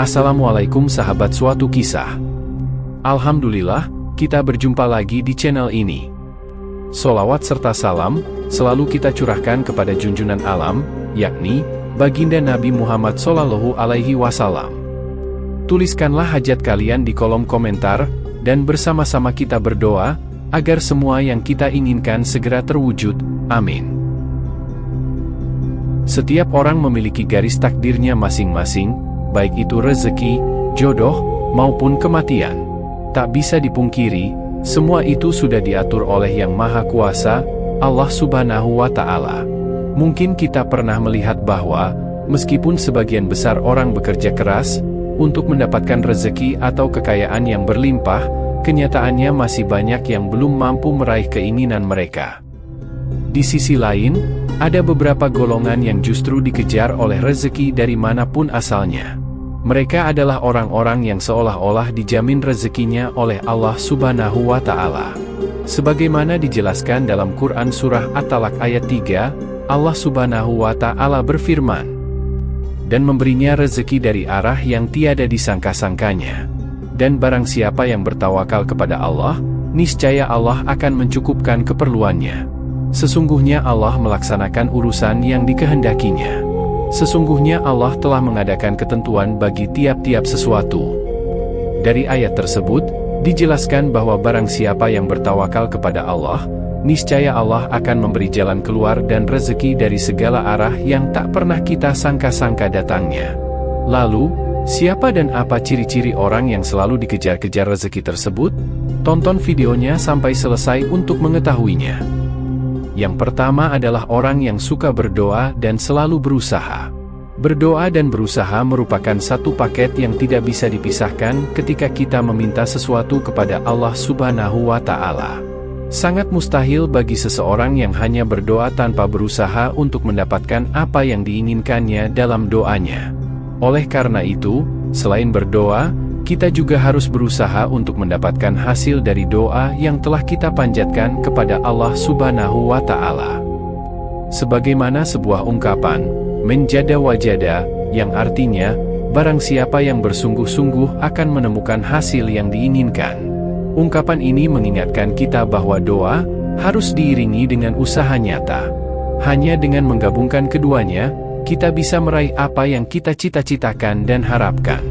Assalamualaikum sahabat suatu kisah. Alhamdulillah, kita berjumpa lagi di channel ini. Sholawat serta salam selalu kita curahkan kepada junjungan alam, yakni baginda Nabi Muhammad SAW. Tuliskanlah hajat kalian di kolom komentar, dan bersama-sama kita berdoa, agar semua yang kita inginkan segera terwujud, amin. Setiap orang memiliki garis takdirnya masing-masing, baik itu rezeki, jodoh, maupun kematian. Tak bisa dipungkiri, semua itu sudah diatur oleh Yang Maha Kuasa, Allah Subhanahu wa Ta'ala. Mungkin kita pernah melihat bahwa, meskipun sebagian besar orang bekerja keras untuk mendapatkan rezeki atau kekayaan yang berlimpah, kenyataannya masih banyak yang belum mampu meraih keinginan mereka. Di sisi lain, ada beberapa golongan yang justru dikejar oleh rezeki dari manapun asalnya. Mereka adalah orang-orang yang seolah-olah dijamin rezekinya oleh Allah Subhanahu wa Ta'ala. Sebagaimana dijelaskan dalam Quran Surah At-Talaq ayat 3, Allah Subhanahu wa Ta'ala berfirman, "Dan memberinya rezeki dari arah yang tiada disangka-sangkanya. Dan barang siapa yang bertawakal kepada Allah, niscaya Allah akan mencukupkan keperluannya. Sesungguhnya Allah melaksanakan urusan yang dikehendakinya. Sesungguhnya Allah telah mengadakan ketentuan bagi tiap-tiap sesuatu." Dari ayat tersebut, dijelaskan bahwa barang siapa yang bertawakal kepada Allah, niscaya Allah akan memberi jalan keluar dan rezeki dari segala arah yang tak pernah kita sangka-sangka datangnya. Lalu, siapa dan apa ciri-ciri orang yang selalu dikejar-kejar rezeki tersebut? Tonton videonya sampai selesai untuk mengetahuinya. Yang pertama adalah orang yang suka berdoa dan selalu berusaha. Berdoa dan berusaha merupakan satu paket yang tidak bisa dipisahkan ketika kita meminta sesuatu kepada Allah Subhanahu wa Ta'ala. Sangat mustahil bagi seseorang yang hanya berdoa tanpa berusaha untuk mendapatkan apa yang diinginkannya dalam doanya. Oleh karena itu, selain berdoa, kita juga harus berusaha untuk mendapatkan hasil dari doa yang telah kita panjatkan kepada Allah Subhanahu wa Ta'ala. Sebagaimana sebuah ungkapan, menjada wajada, yang artinya, barang siapa yang bersungguh-sungguh akan menemukan hasil yang diinginkan. Ungkapan ini mengingatkan kita bahwa doa harus diiringi dengan usaha nyata. Hanya dengan menggabungkan keduanya, kita bisa meraih apa yang kita cita-citakan dan harapkan.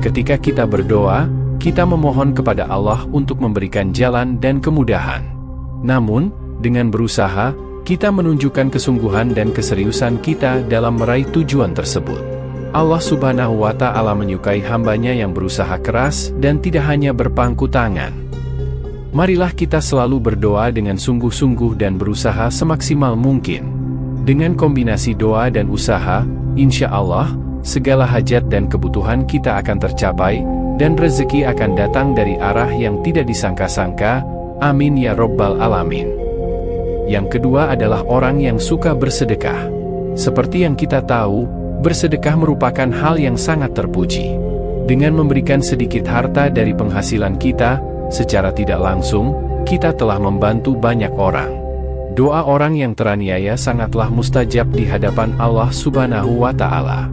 Ketika kita berdoa, kita memohon kepada Allah untuk memberikan jalan dan kemudahan. Namun, dengan berusaha, kita menunjukkan kesungguhan dan keseriusan kita dalam meraih tujuan tersebut. Allah Subhanahu wa Ta'ala menyukai hambanya yang berusaha keras dan tidak hanya berpangku tangan. Marilah kita selalu berdoa dengan sungguh-sungguh dan berusaha semaksimal mungkin. Dengan kombinasi doa dan usaha, insya Allah, segala hajat dan kebutuhan kita akan tercapai, dan rezeki akan datang dari arah yang tidak disangka-sangka, amin ya robbal alamin. Yang kedua adalah orang yang suka bersedekah. Seperti yang kita tahu, bersedekah merupakan hal yang sangat terpuji. Dengan memberikan sedikit harta dari penghasilan kita, secara tidak langsung, kita telah membantu banyak orang. Doa orang yang teraniaya sangatlah mustajab di hadapan Allah Subhanahu wa Ta'ala.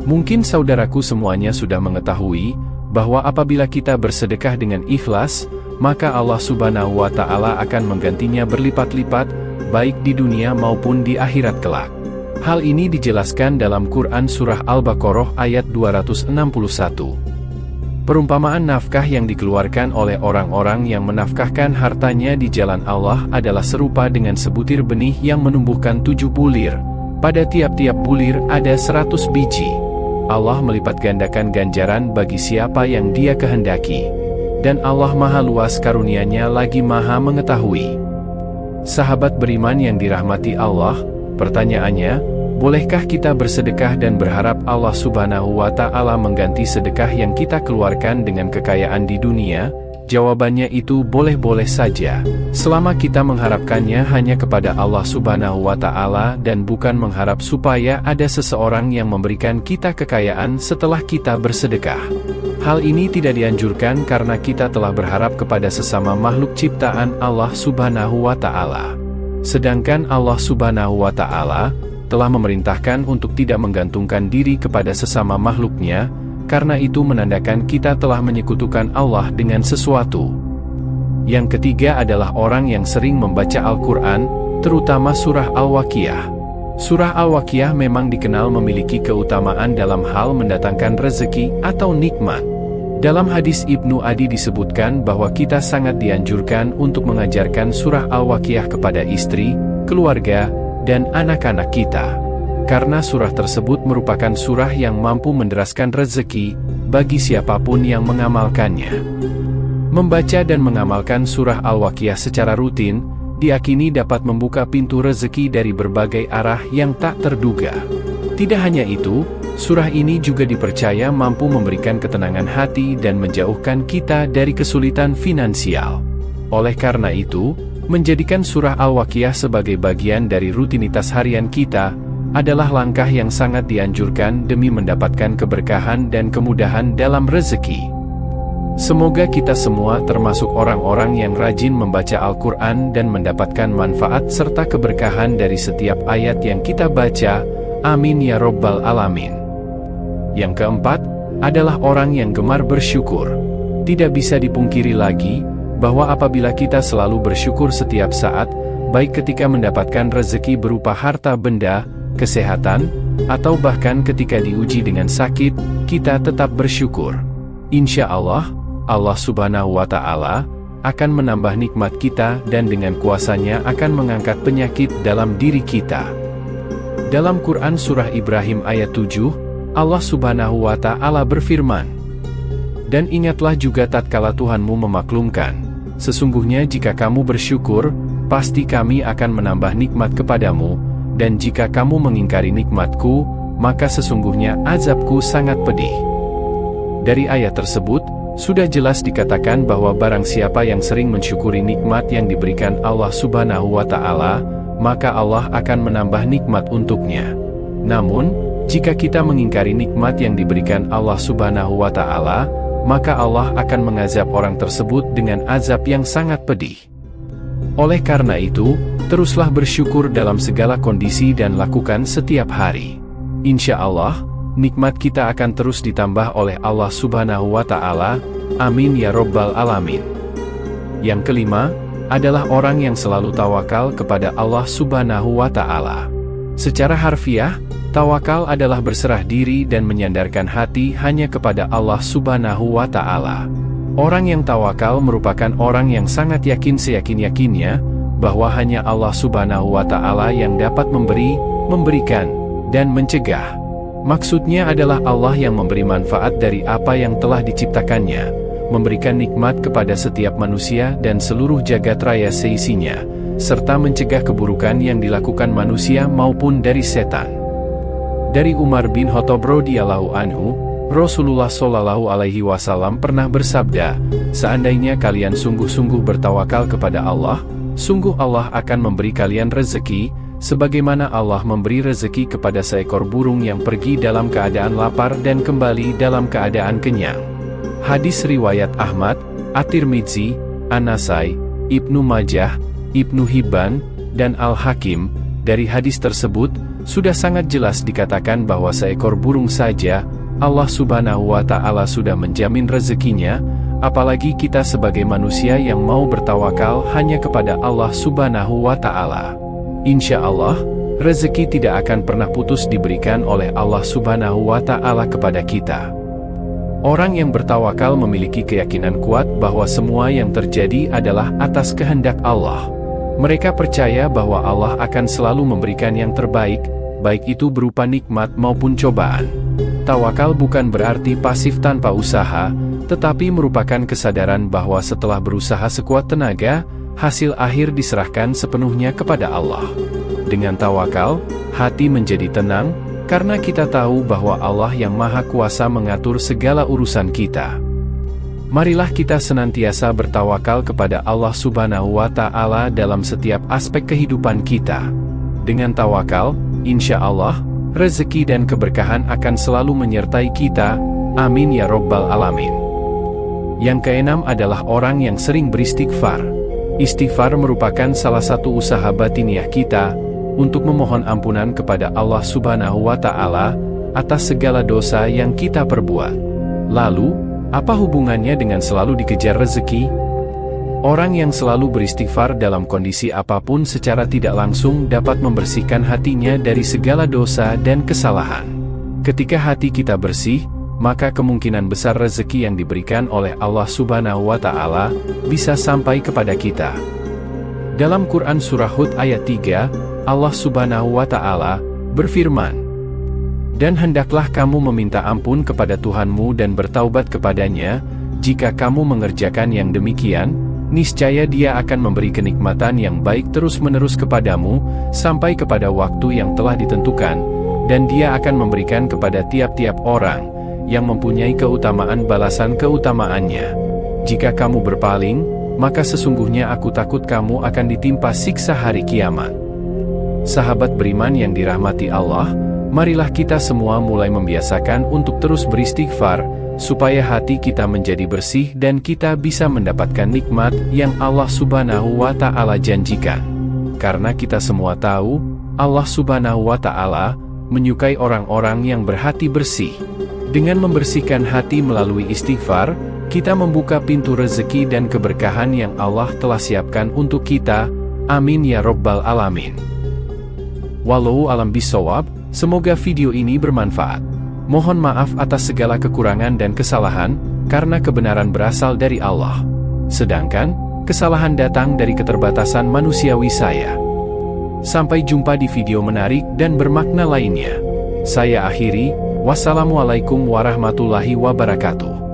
Mungkin saudaraku semuanya sudah mengetahui, bahwa apabila kita bersedekah dengan ikhlas, maka Allah Subhanahu wa Ta'ala akan menggantinya berlipat-lipat, baik di dunia maupun di akhirat kelak. Hal ini dijelaskan dalam Quran Surah Al-Baqarah ayat 261. Perumpamaan nafkah yang dikeluarkan oleh orang-orang yang menafkahkan hartanya di jalan Allah adalah serupa dengan sebutir benih yang menumbuhkan 7 bulir. Pada tiap-tiap bulir ada 100 biji. Allah melipat gandakan ganjaran bagi siapa yang Dia kehendaki. Dan Allah Maha Luas karunia-Nya lagi Maha Mengetahui. Sahabat beriman yang dirahmati Allah, pertanyaannya, bolehkah kita bersedekah dan berharap Allah Subhanahu wa Ta'ala mengganti sedekah yang kita keluarkan dengan kekayaan di dunia? Jawabannya itu boleh-boleh saja, selama kita mengharapkannya hanya kepada Allah Subhanahu wa Ta'ala dan bukan mengharap supaya ada seseorang yang memberikan kita kekayaan setelah kita bersedekah. Hal ini tidak dianjurkan karena kita telah berharap kepada sesama makhluk ciptaan Allah Subhanahu wa Ta'ala. Sedangkan Allah Subhanahu wa Ta'ala telah memerintahkan untuk tidak menggantungkan diri kepada sesama makhluknya, karena itu menandakan kita telah menyekutukan Allah dengan sesuatu. Yang ketiga adalah orang yang sering membaca Al-Quran, terutama surah Al-Waqiah. Surah Al-Waqiah memang dikenal memiliki keutamaan dalam hal mendatangkan rezeki atau nikmat. Dalam hadis Ibnu Adi disebutkan bahwa kita sangat dianjurkan untuk mengajarkan surah Al-Waqiah kepada istri, keluarga, dan anak-anak kita. Karena surah tersebut merupakan surah yang mampu menderaskan rezeki bagi siapapun yang mengamalkannya. Membaca dan mengamalkan surah Al-Waqiah secara rutin, diakini dapat membuka pintu rezeki dari berbagai arah yang tak terduga. Tidak hanya itu, surah ini juga dipercaya mampu memberikan ketenangan hati dan menjauhkan kita dari kesulitan finansial. Oleh karena itu, menjadikan surah Al-Waqiah sebagai bagian dari rutinitas harian kita adalah langkah yang sangat dianjurkan demi mendapatkan keberkahan dan kemudahan dalam rezeki. Semoga kita semua termasuk orang-orang yang rajin membaca Al-Quran dan mendapatkan manfaat serta keberkahan dari setiap ayat yang kita baca. Amin ya Rabbal Alamin. Yang keempat, adalah orang yang gemar bersyukur. Tidak bisa dipungkiri lagi, bahwa apabila kita selalu bersyukur setiap saat, baik ketika mendapatkan rezeki berupa harta benda, kesehatan, atau bahkan ketika diuji dengan sakit, kita tetap bersyukur. Insya Allah, Allah Subhanahu wa Ta'ala akan menambah nikmat kita dan dengan kuasanya akan mengangkat penyakit dalam diri kita. Dalam Quran Surah Ibrahim ayat 7, Allah Subhanahu wa Ta'ala berfirman, "Dan ingatlah juga tatkala Tuhanmu memaklumkan, sesungguhnya jika kamu bersyukur, pasti kami akan menambah nikmat kepadamu, dan jika kamu mengingkari nikmatku, maka sesungguhnya azabku sangat pedih." Dari ayat tersebut, sudah jelas dikatakan bahwa barang siapa yang sering mensyukuri nikmat yang diberikan Allah Subhanahu wa Ta'ala, maka Allah akan menambah nikmat untuknya. Namun, jika kita mengingkari nikmat yang diberikan Allah Subhanahu wa Ta'ala, maka Allah akan mengazab orang tersebut dengan azab yang sangat pedih. Oleh karena itu, teruslah bersyukur dalam segala kondisi dan lakukan setiap hari. Insya Allah, nikmat kita akan terus ditambah oleh Allah Subhanahu wa Ta'ala. Amin ya Rabbal Alamin. Yang kelima, adalah orang yang selalu tawakal kepada Allah Subhanahu wa Ta'ala. Secara harfiah, tawakal adalah berserah diri dan menyandarkan hati hanya kepada Allah Subhanahu wa Ta'ala. Orang yang tawakal merupakan orang yang sangat yakin seyakin-yakinnya bahwa hanya Allah Subhanahu wa Ta'ala yang dapat memberi, memberikan, dan mencegah. Maksudnya adalah Allah yang memberi manfaat dari apa yang telah diciptakannya, memberikan nikmat kepada setiap manusia dan seluruh jagat raya seisinya, serta mencegah keburukan yang dilakukan manusia maupun dari setan. Dari Umar bin Khattab radhiyallahu anhu, Rasulullah Shallallahu alaihi wasallam pernah bersabda, "Seandainya kalian sungguh-sungguh bertawakal kepada Allah, sungguh Allah akan memberi kalian rezeki, sebagaimana Allah memberi rezeki kepada seekor burung yang pergi dalam keadaan lapar dan kembali dalam keadaan kenyang." Hadis riwayat Ahmad, At-Tirmidzi, An-Nasai, Ibnu Majah, Ibnu Hibban, dan Al-Hakim. Dari hadis tersebut, sudah sangat jelas dikatakan bahwa seekor burung saja, Allah Subhanahu wa Ta'ala sudah menjamin rezekinya, apalagi kita sebagai manusia yang mau bertawakal hanya kepada Allah Subhanahu wa Ta'ala. Insya Allah, rezeki tidak akan pernah putus diberikan oleh Allah Subhanahu wa Ta'ala kepada kita. Orang yang bertawakal memiliki keyakinan kuat bahwa semua yang terjadi adalah atas kehendak Allah. Mereka percaya bahwa Allah akan selalu memberikan yang terbaik, baik itu berupa nikmat maupun cobaan. Tawakal bukan berarti pasif tanpa usaha, tetapi merupakan kesadaran bahwa setelah berusaha sekuat tenaga, hasil akhir diserahkan sepenuhnya kepada Allah. Dengan tawakal, hati menjadi tenang, karena kita tahu bahwa Allah yang Maha Kuasa mengatur segala urusan kita. Marilah kita senantiasa bertawakal kepada Allah Subhanahu wa Ta'ala dalam setiap aspek kehidupan kita. Dengan tawakal, insya Allah, rezeki dan keberkahan akan selalu menyertai kita. Amin ya Rabbal Alamin. Yang keenam adalah orang yang sering beristighfar. Istighfar merupakan salah satu usaha batiniah kita, untuk memohon ampunan kepada Allah Subhanahu wa Ta'ala atas segala dosa yang kita perbuat. Lalu, apa hubungannya dengan selalu dikejar rezeki? Orang yang selalu beristighfar dalam kondisi apapun secara tidak langsung dapat membersihkan hatinya dari segala dosa dan kesalahan. Ketika hati kita bersih, maka kemungkinan besar rezeki yang diberikan oleh Allah Subhanahu wa Ta'ala bisa sampai kepada kita. Dalam Quran Surah Hud ayat 3, Allah Subhanahu wa Ta'ala berfirman, "Dan hendaklah kamu meminta ampun kepada Tuhanmu dan bertaubat kepadanya, jika kamu mengerjakan yang demikian, niscaya Dia akan memberi kenikmatan yang baik terus-menerus kepadamu, sampai kepada waktu yang telah ditentukan, dan Dia akan memberikan kepada tiap-tiap orang yang mempunyai keutamaan balasan keutamaannya. Jika kamu berpaling, maka sesungguhnya aku takut kamu akan ditimpa siksa hari kiamat." Sahabat beriman yang dirahmati Allah, marilah kita semua mulai membiasakan untuk terus beristighfar, supaya hati kita menjadi bersih dan kita bisa mendapatkan nikmat yang Allah Subhanahu wa Ta'ala janjikan. Karena kita semua tahu, Allah Subhanahu wa Ta'ala menyukai orang-orang yang berhati bersih. Dengan membersihkan hati melalui istighfar, kita membuka pintu rezeki dan keberkahan yang Allah telah siapkan untuk kita. Amin ya Rabbal Alamin. Wallahu a'lam bishawab, semoga video ini bermanfaat. Mohon maaf atas segala kekurangan dan kesalahan, karena kebenaran berasal dari Allah. Sedangkan, kesalahan datang dari keterbatasan manusiawi saya. Sampai jumpa di video menarik dan bermakna lainnya. Saya akhiri. Wassalamualaikum warahmatullahi wabarakatuh.